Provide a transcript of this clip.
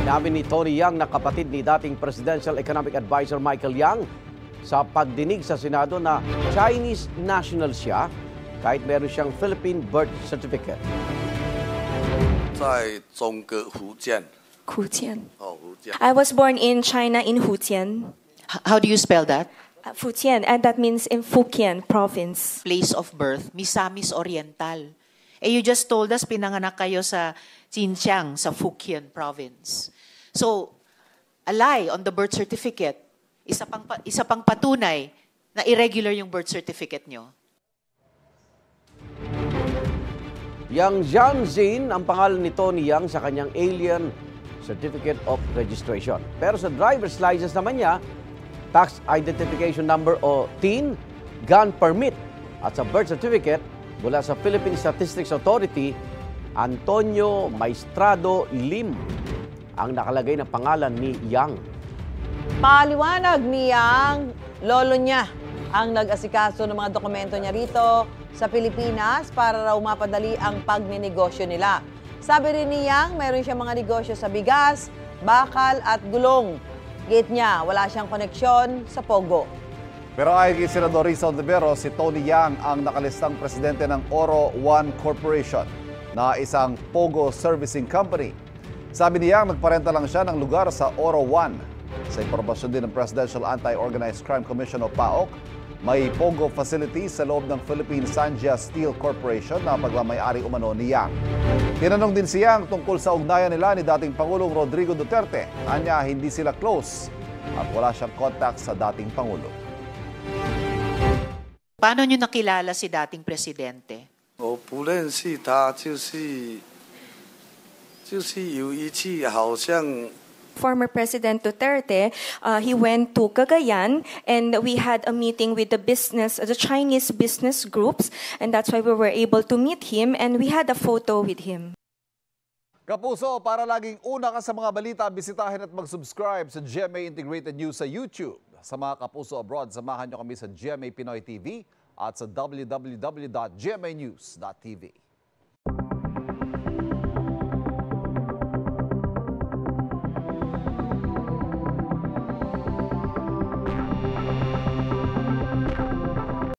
Inamin ni Tony Yang na kapatid ni dating Presidential Economic Advisor Michael Yang sa pagdinig sa Senado na Chinese national siya kahit meron siyang Philippine birth certificate. 在中国福建。 Futian. 福建。 I was born in China in Futian. How do you spell that? Futian, and that means in Fukien province. Place of birth, Misamis Oriental. You just told us pinanganak kayo sa Xinjiang, sa Fukien province. So, a lie on the birth certificate, isa pang patunay na irregular yung birth certificate nyo. Yang Jianxin ang pangalan ni Tony Yang sa kanyang alien certificate of registration. Pero sa driver's license naman niya, tax identification number o TIN, gun permit at sa birth certificate mula sa Philippine Statistics Authority, Antonio Maestrado Lim ang nakalagay na pangalan ni Yang. Paliwanag ni Yang, lolo niya ang nag-asikaso ng mga dokumento niya rito sa Pilipinas para raw mapadali ang pagninegosyo nila. Sabi rin ni Yang, meron siyang mga negosyo sa bigas, bakal at gulong. Gate niya, wala siyang koneksyon sa Pogo. Pero ayon kay Senador Risa Ontiveros, si Tony Yang ang nakalistang presidente ng Oro One Corporation na isang Pogo Servicing Company. Sabi ni Yang, nagparenta lang siya ng lugar sa Oro One. Sa impormasyon din ng Presidential Anti-Organized Crime Commission o PAOC, may Pogo facility sa loob ng Philippine Sanjia Steel Corporation na pagmamayari umano ni Yang. Tinanong din si Yang tungkol sa ugnayan nila ni dating Pangulong Rodrigo Duterte. Anya, hindi sila close at wala siyang contact sa dating Pangulo. Paano nyo nakilala si dating presidente? 我不认识他，就是有一次好像 Former President Duterte, he went to Cagayan, and we had a meeting with the Chinese business groups, and that's why we were able to meet him, and we had a photo with him. Kapuso, para laging una ka sa mga balita, bisitahin at mag-subscribe sa GMA Integrated News sa YouTube. Sa mga kapuso abroad, samahan nyo kami sa GMA Pinoy TV at sa www.gmanews.tv.